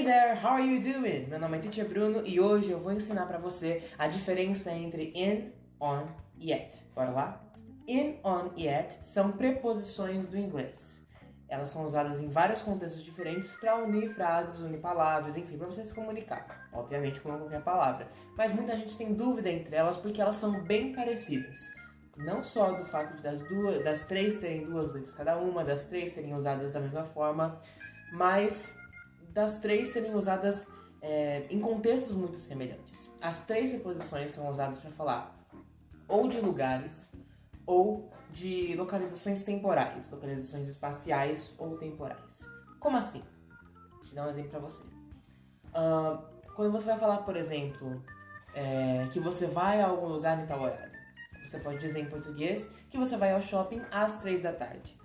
there, how are you doing? Meu nome é Teacher Bruno e hoje eu vou ensinar para você a diferença entre in, on e at. Bora lá? In, on e at são preposições do inglês. Elas são usadas em vários contextos diferentes para unir frases, unir palavras, enfim, para você se comunicar. Obviamente com qualquer palavra. Mas muita gente tem dúvida entre elas porque elas são bem parecidas. Não só do fato de das três terem duas letras cada uma, das três serem usadas da mesma forma, mas das três serem usadas em contextos muito semelhantes. As três preposições são usadas para falar ou de lugares ou de localizações temporais, localizações espaciais ou temporais. Como assim? Vou te dar um exemplo para você. Quando você vai falar, por exemplo, que você vai a algum lugar em tal horário, você pode dizer em português que você vai ao shopping às 3 da tarde.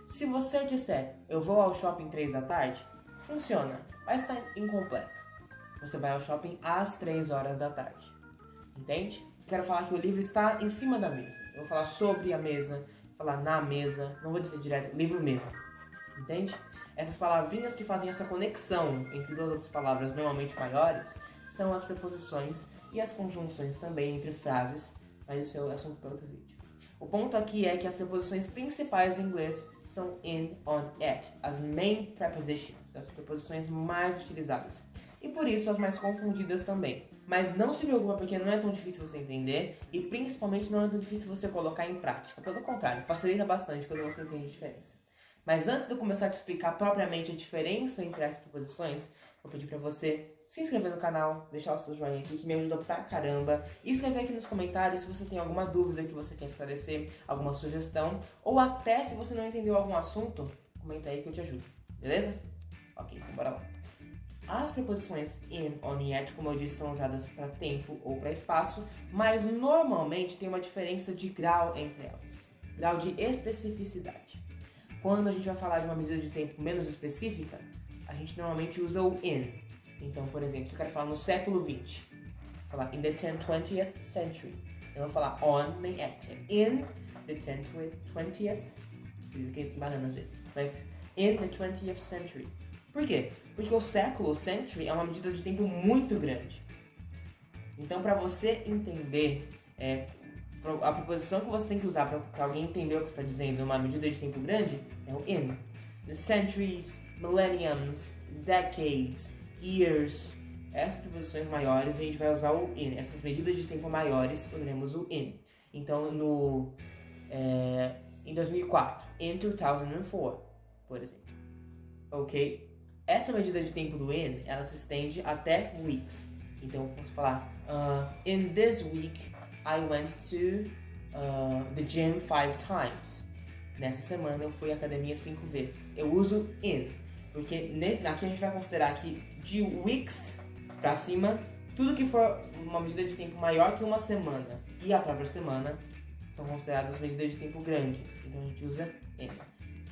Se você disser, eu vou ao shopping 3 da tarde, funciona, mas está incompleto. Você vai ao shopping às 3 horas da tarde. Entende? Quero falar que o livro está em cima da mesa. Eu vou falar sobre a mesa, vou falar na mesa, não vou dizer direto, livro mesmo. Entende? Essas palavrinhas que fazem essa conexão entre duas outras palavras normalmente maiores são as preposições e as conjunções também entre frases, mas isso é o assunto para outro vídeo. O ponto aqui é que as preposições principais do inglês são in, on, at, as main prepositions, as preposições mais utilizadas. E por isso as mais confundidas também. Mas não se preocupa porque não é tão difícil você entender e principalmente não é tão difícil você colocar em prática. Pelo contrário, facilita bastante quando você entende a diferença. Mas antes de eu começar a te explicar propriamente a diferença entre essas preposições, vou pedir para você se inscrever no canal, deixar o seu joinha aqui que me ajuda pra caramba, e escrever aqui nos comentários se você tem alguma dúvida que você quer esclarecer, alguma sugestão, ou até se você não entendeu algum assunto, comenta aí que eu te ajudo, beleza? Ok, então bora lá. As preposições in, on e at, como eu disse, são usadas para tempo ou para espaço, mas normalmente tem uma diferença de grau entre elas, grau de especificidade. Quando a gente vai falar de uma medida de tempo menos específica, a gente normalmente usa o in. Então, por exemplo, se eu quero falar no século XX, vou falar in the 20th century. Eu não vou falar on nem at, in the 20th, fiquei banana às vezes, mas in the 20th century. Por quê? Porque o século, century, é uma medida de tempo muito grande. Então, para você entender a preposição que você tem que usar para alguém entender o que você está dizendo numa medida de tempo grande, é o in. The centuries, millenniums, decades, years, essas preposições maiores a gente vai usar o in. Essas medidas de tempo maiores usaremos o in. Então, em 2004, in 2004, por exemplo. Ok? Essa medida de tempo do in, ela se estende até weeks. Então, vamos falar, in this week, I went to the gym 5 times. Nessa semana eu fui à academia 5 vezes. Eu uso in, porque aqui a gente vai considerar que de weeks pra cima, tudo que for uma medida de tempo maior que uma semana e a própria semana são consideradas medidas de tempo grandes. Então a gente usa in.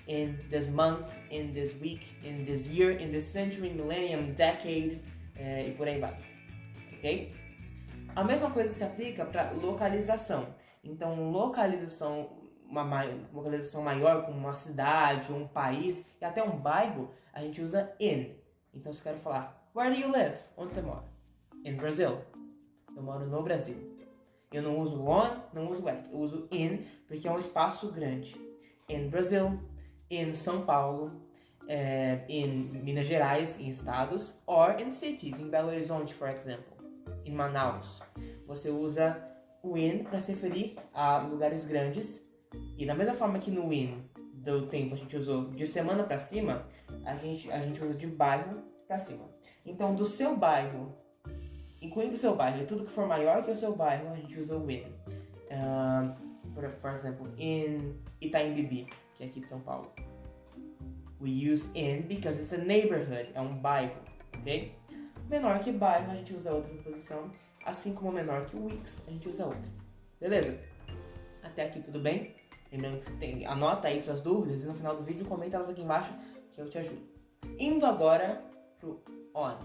In this month, in this week, in this year, in this century, millennium, decade e por aí vai. Ok? A mesma coisa se aplica para localização. Então, uma localização maior, como uma cidade, um país e até um bairro, a gente usa in. Então, se eu quero falar, where do you live? Onde você mora? In Brazil. Eu moro no Brasil. Eu não uso on, não uso at. Eu uso in, porque é um espaço grande. In Brazil, in São Paulo, in Minas Gerais, em estados, or in cities, em Belo Horizonte, por exemplo. Em Manaus. Você usa o in para se referir a lugares grandes. E da mesma forma que no in do tempo a gente usou de semana para cima, a gente usa de bairro para cima. Então, do seu bairro, incluindo o seu bairro, tudo que for maior que o seu bairro, a gente usa o in. Por exemplo, in Itaim Bibi, que é aqui de São Paulo. We use in because it's a neighborhood, é um bairro, ok? Menor que bairro, a gente usa outra preposição, assim como menor que weeks, a gente usa outra. Beleza? Até aqui tudo bem? Lembrando que você anota aí suas dúvidas e no final do vídeo comenta elas aqui embaixo que eu te ajudo. Indo agora pro on.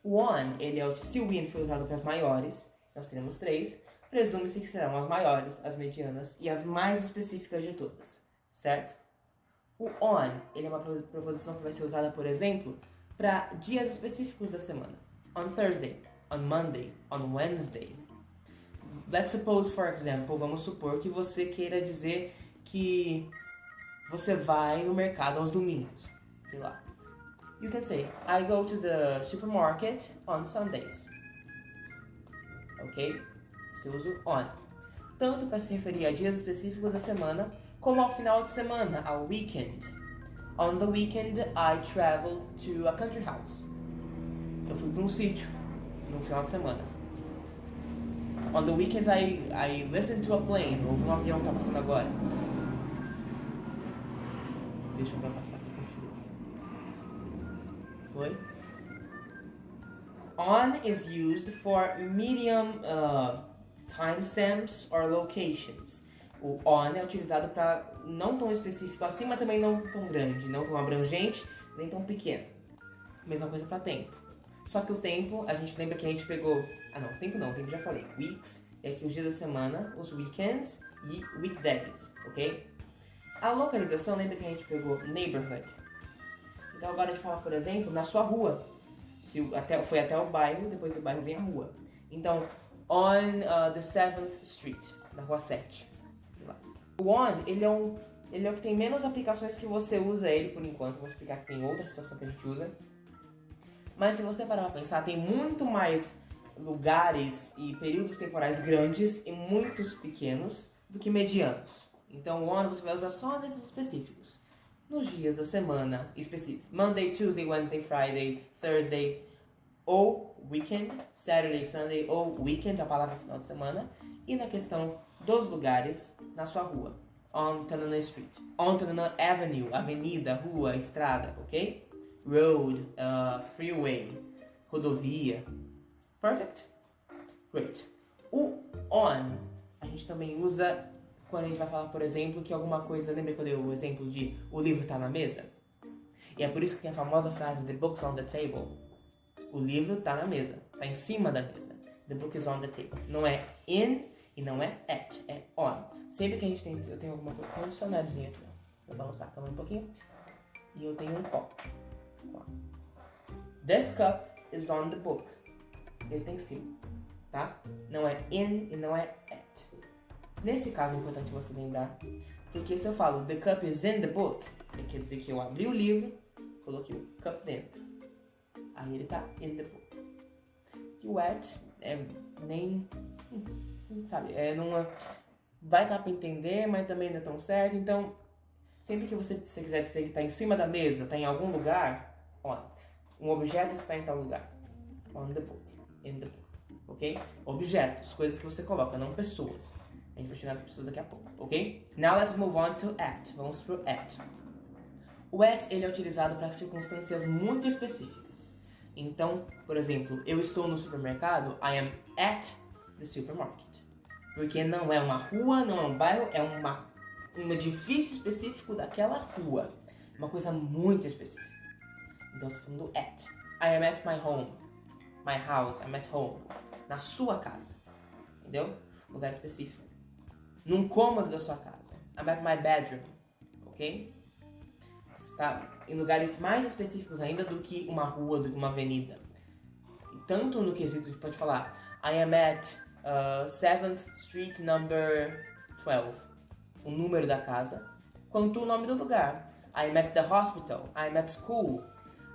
O on, se o in for usado para as maiores, nós teremos 3, presume-se que serão as maiores, as medianas e as mais específicas de todas, certo? O on, ele é uma preposição que vai ser usada, por exemplo, para dias específicos da semana. On Thursday, on Monday, on Wednesday. Let's suppose, for example, vamos supor que você queira dizer que você vai no mercado aos domingos. Sei lá. You can say, I go to the supermarket on Sundays. Ok? Você usa o on. Tanto para se referir a dias específicos da semana, como ao final de semana, ao weekend. On the weekend, I traveled to a country house. Eu fui para um sítio no final de semana. On the weekend, I listened to a plane. Houve um avião que está passando agora. Deixa eu passar aqui. Foi? On is used for medium timestamps or locations. O on é utilizado para não tão específico assim, mas também não tão grande, não tão abrangente, nem tão pequeno. Mesma coisa para tempo. Só que o tempo, a gente lembra que a gente pegou... Ah não, tempo já falei. Weeks é aqui os dias da semana, os weekends e weekdays, ok? A localização, lembra que a gente pegou neighborhood. Então agora a gente fala, por exemplo, na sua rua. Se foi até o bairro, depois do bairro vem a rua. Então, on the 7th Street, na rua 7. O on, ele é o que tem menos aplicações que você usa ele por enquanto. Vou explicar que tem outra situação que a gente usa. Mas se você parar pra pensar, tem muito mais lugares e períodos temporais grandes e muitos pequenos do que medianos. Então o on você vai usar só nesses específicos. Nos dias da semana específicos. Monday, Tuesday, Wednesday, Friday, Thursday. Ou weekend, Saturday, Sunday. Ou weekend, a palavra final de semana. E na questão dos lugares na sua rua. On Tanana Street. On Tanana Avenue, avenida, rua, estrada, ok? Road, freeway, rodovia. Perfect? Great. O on, a gente também usa quando a gente vai falar, por exemplo, que alguma coisa... Lembra que eu dei o exemplo de o livro está na mesa? E é por isso que tem a famosa frase The book's on the table. O livro está na mesa, está em cima da mesa. The book is on the table. Não é in e não é at, é on. Sempre que a gente tem... Eu tenho alguma coisa... Tem um dicionáriozinho aqui, ó. Vou balançar a câmera um pouquinho. E eu tenho um copo. This cup is on the book. Ele tem em cima, tá? Não é in e não é at. Nesse caso é importante você lembrar, porque se eu falo the cup is in the book, quer dizer que eu abri o livro, coloquei o cup dentro. Aí ele tá in the book. E o at é nem... sabe, não vai dar pra entender, mas também não é tão certo. Então, sempre que você quiser dizer que tá em cima da mesa, tá em algum lugar, on. Um objeto está em tal lugar. On the book. In the book. Ok? Objetos, coisas que você coloca, não pessoas. A gente vai chegar nas pessoas daqui a pouco, ok? Now let's move on to at. Vamos pro at. O at, ele é utilizado para circunstâncias muito específicas. Então, por exemplo, eu estou no supermercado, I am at the supermarket. Porque não é uma rua, não é um bairro, é um edifício específico daquela rua. Uma coisa muito específica. Então, você está falando at. I am at my home. My house, I'm at home. Na sua casa. Entendeu? Lugar específico. Num cômodo da sua casa. I'm at my bedroom. Ok? Está em lugares mais específicos ainda do que uma rua, do que uma avenida. Tanto no quesito que pode falar I am at 7th Street number 12. O número da casa. Quanto o nome do lugar. I am at the hospital. I am at school.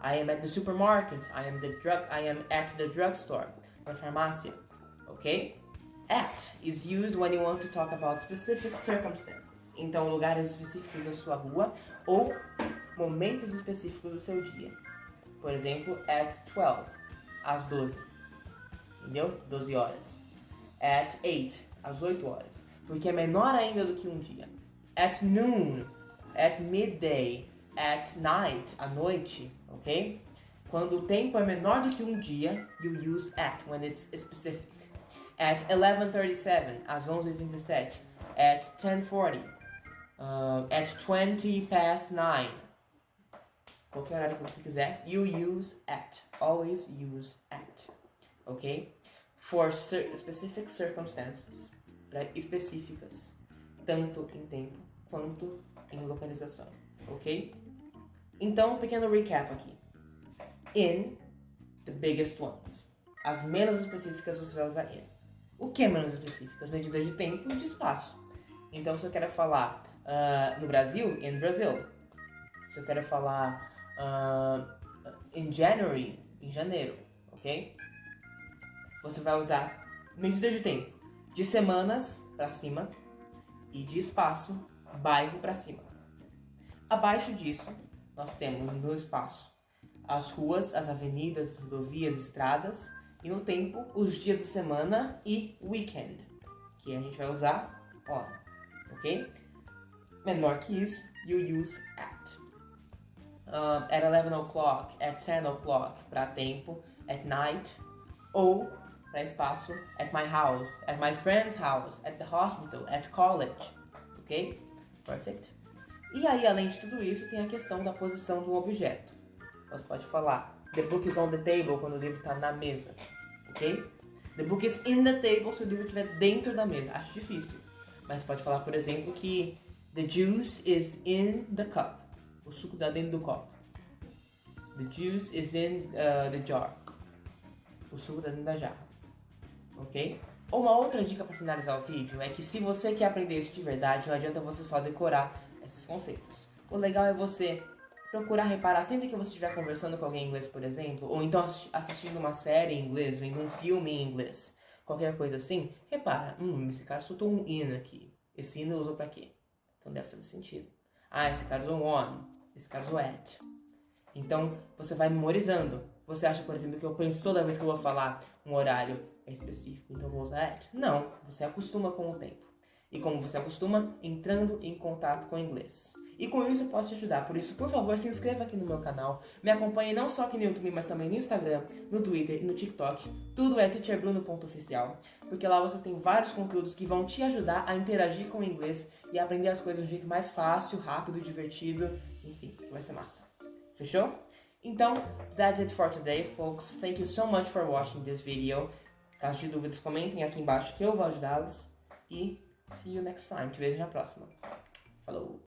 I am at the supermarket. I am at the drugstore. Na farmácia. Ok? At is used when you want to talk about specific circumstances. Então, lugares específicos da sua rua ou momentos específicos do seu dia. Por exemplo, at 12, às 12. Entendeu? 12 horas. At 8, às 8 horas. Porque é menor ainda do que um dia. At noon, at midday, at night, à noite, ok? Quando o tempo é menor do que um dia, you use at when it's specific. At 11:37, às 11:37. At 10:40. At 20 past 9. Qualquer horário que você quiser, you use at. Always use at. Ok? For specific circumstances. Para específicas. Tanto em tempo quanto em localização. Ok? Então, um pequeno recap aqui. in the biggest ones. As menos específicas você vai usar in. O que é menos específicas? Medidas de tempo e de espaço. Então, se eu quero falar no Brasil, in Brazil. Se eu quero falar in January, em janeiro, ok? Você vai usar medida de tempo de semanas para cima e de espaço, bairro para cima. Abaixo disso, nós temos no espaço as ruas, as avenidas, rodovias, estradas, e no tempo, os dias de semana e weekend, que a gente vai usar on, ok? Menor que isso, you use at. At 11 o'clock, at 10 o'clock para tempo, at night, ou para espaço, at my house, at my friend's house, at the hospital, at college, ok? Perfect. E aí, além de tudo isso, tem a questão da posição do objeto. Você pode falar, the book is on the table, quando o livro está na mesa, ok? The book is in the table, se o livro estiver dentro da mesa. Acho difícil. Mas pode falar, por exemplo, que the juice is in the cup. O suco está dentro do copo. The juice is in the jar. O suco está dentro da jarra. Ok? Uma outra dica para finalizar o vídeo é que se você quer aprender isso de verdade, não adianta você só decorar esses conceitos. O legal é você procurar reparar sempre que você estiver conversando com alguém em inglês, por exemplo, ou então assistindo uma série em inglês, vendo um filme em inglês, qualquer coisa assim, repara, esse cara soltou um in aqui. Esse in usou pra quê? Então deve fazer sentido. Ah, esse cara usou on, esse cara usou at. Então você vai memorizando. Você acha, por exemplo, que eu penso toda vez que eu vou falar um horário específico, então eu vou usar at? Não, você acostuma com o tempo. E como você acostuma, entrando em contato com o inglês. E com isso eu posso te ajudar. Por isso, por favor, se inscreva aqui no meu canal. Me acompanhe não só aqui no YouTube, mas também no Instagram, no Twitter e no TikTok. Tudo é teacherbruno.oficial. Porque lá você tem vários conteúdos que vão te ajudar a interagir com o inglês e aprender as coisas de um jeito mais fácil, rápido, divertido. Enfim, vai ser massa. Fechou? Então, that's it for today, folks. Thank you so much for watching this video. Caso de dúvidas, comentem aqui embaixo que eu vou ajudá-los. E see you next time. Te vejo na próxima. Falou!